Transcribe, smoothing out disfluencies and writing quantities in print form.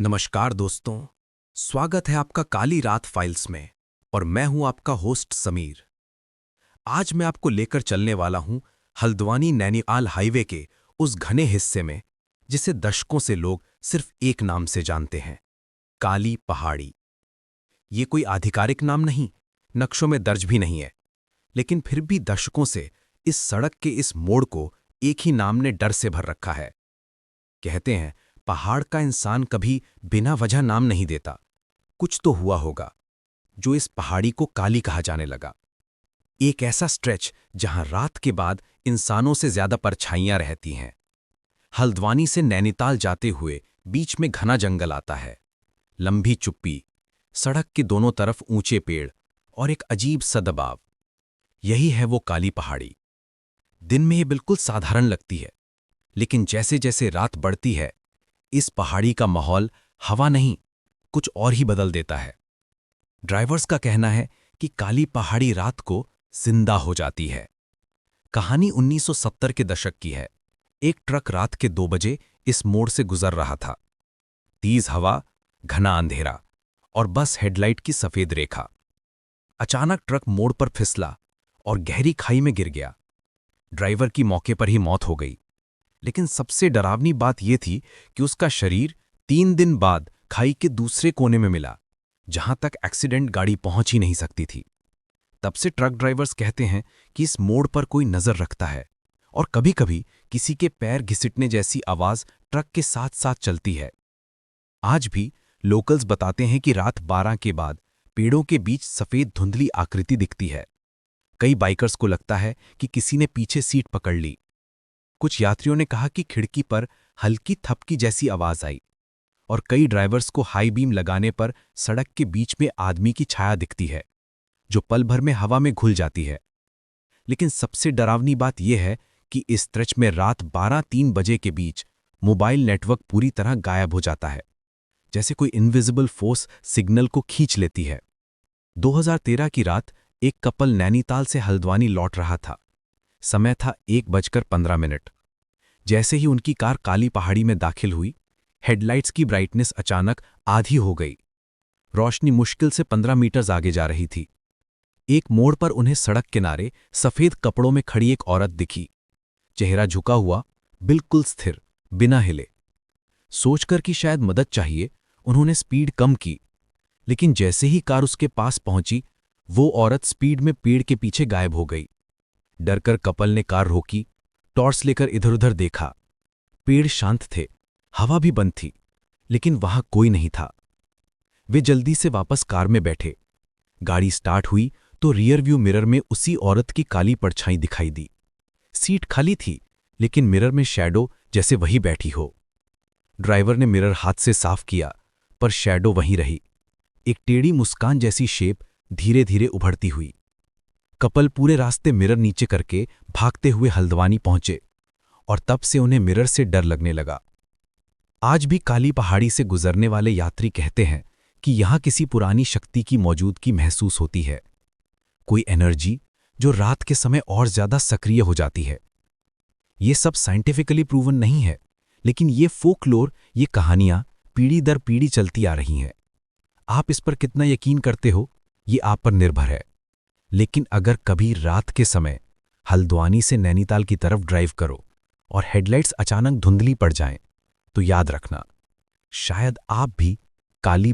नमस्कार दोस्तों, स्वागत है आपका काली रात फाइल्स में। और मैं हूं आपका होस्ट समीर। आज मैं आपको लेकर चलने वाला हूं हल्द्वानी नैनीताल हाईवे के उस घने हिस्से में जिसे दशकों से लोग सिर्फ एक नाम से जानते हैं, काली पहाड़ी। ये कोई आधिकारिक नाम नहीं, नक्शों में दर्ज भी नहीं है, लेकिन फिर भी दशकों से इस सड़क के इस मोड़ को एक ही नाम ने डर से भर रखा है। कहते हैं पहाड़ का इंसान कभी बिना वजह नाम नहीं देता। कुछ तो हुआ होगा जो इस पहाड़ी को काली कहा जाने लगा। एक ऐसा स्ट्रेच जहां रात के बाद इंसानों से ज्यादा परछाइयां रहती हैं। हल्द्वानी से नैनीताल जाते हुए बीच में घना जंगल आता है, लंबी चुप्पी, सड़क के दोनों तरफ ऊंचे पेड़ और एक अजीब सा दबाव। यही है वो काली पहाड़ी। दिन में ये बिल्कुल साधारण लगती है, लेकिन जैसे जैसे रात बढ़ती है इस पहाड़ी का माहौल हवा नहीं, कुछ और ही बदल देता है। ड्राइवर्स का कहना है कि काली पहाड़ी रात को जिंदा हो जाती है। कहानी 1970 के दशक की है। एक ट्रक रात के 2 बजे इस मोड़ से गुजर रहा था। तेज हवा, घना अंधेरा और बस हेडलाइट की सफेद रेखा। अचानक ट्रक मोड़ पर फिसला और गहरी खाई में गिर गया। ड्राइवर की मौके पर ही मौत हो गई। लेकिन सबसे डरावनी बात यह थी कि उसका शरीर 3 दिन बाद खाई के दूसरे कोने में मिला, जहां तक एक्सीडेंट गाड़ी पहुंच ही नहीं सकती थी। तब से ट्रक ड्राइवर्स कहते हैं कि इस मोड़ पर कोई नजर रखता है और कभी-कभी किसी के पैर घिसटने जैसी आवाज ट्रक के साथ साथ चलती है। आज भी लोकल्स बताते हैं कि रात 12 के बाद पेड़ों के बीच सफेद धुंधली आकृति दिखती है। कई बाइकर्स को लगता है कि किसी ने पीछे सीट पकड़ ली। कुछ यात्रियों ने कहा कि खिड़की पर हल्की थपकी जैसी आवाज आई और कई ड्राइवर्स को हाई बीम लगाने पर सड़क के बीच में आदमी की छाया दिखती है, जो पल भर में हवा में घुल जाती है। लेकिन सबसे डरावनी बात यह है कि इस स्ट्रेच में रात 12-3 बजे के बीच मोबाइल नेटवर्क पूरी तरह गायब हो जाता है, जैसे कोई इनविजिबल फोर्स सिग्नल को खींच लेती है। 2013 की रात एक कपल नैनीताल से हल्द्वानी लौट रहा था। समय था 1:15। जैसे ही उनकी कार काली पहाड़ी में दाखिल हुई, हेडलाइट्स की ब्राइटनेस अचानक आधी हो गई। रोशनी मुश्किल से 15 मीटर आगे जा रही थी। एक मोड़ पर उन्हें सड़क किनारे सफेद कपड़ों में खड़ी एक औरत दिखी, चेहरा झुका हुआ, बिल्कुल स्थिर, बिना हिले। सोचकर कि शायद मदद चाहिए, उन्होंने स्पीड कम की, लेकिन जैसे ही कार उसके पास पहुंची, वो औरत स्पीड में पेड़ के पीछे गायब हो गई। डरकर कपल ने कार रोकी, टॉर्च लेकर इधर उधर देखा। पेड़ शांत थे, हवा भी बंद थी, लेकिन वहां कोई नहीं था। वे जल्दी से वापस कार में बैठे। गाड़ी स्टार्ट हुई तो रियर व्यू मिरर में उसी औरत की काली परछाई दिखाई दी। सीट खाली थी, लेकिन मिरर में शैडो जैसे वही बैठी हो। ड्राइवर ने मिरर हाथ से साफ किया, पर शैडो वहीं रही, एक टेढ़ी मुस्कान जैसी शेप धीरे धीरे उभरती हुई। कपल पूरे रास्ते मिरर नीचे करके भागते हुए हल्द्वानी पहुंचे और तब से उन्हें मिरर से डर लगने लगा। आज भी काली पहाड़ी से गुजरने वाले यात्री कहते हैं कि यहां किसी पुरानी शक्ति की मौजूदगी महसूस होती है, कोई एनर्जी जो रात के समय और ज्यादा सक्रिय हो जाती है। ये सब साइंटिफिकली प्रूवन नहीं है, लेकिन ये फोकलोर, ये कहानियां पीढ़ी दर पीढ़ी चलती आ रही हैं। आप इस पर कितना यकीन करते हो, ये आप पर निर्भर है। लेकिन अगर कभी रात के समय हल्द्वानी से नैनीताल की तरफ ड्राइव करो और हेडलाइट्स अचानक धुंधली पड़ जाएं, तो याद रखना, शायद आप भी काली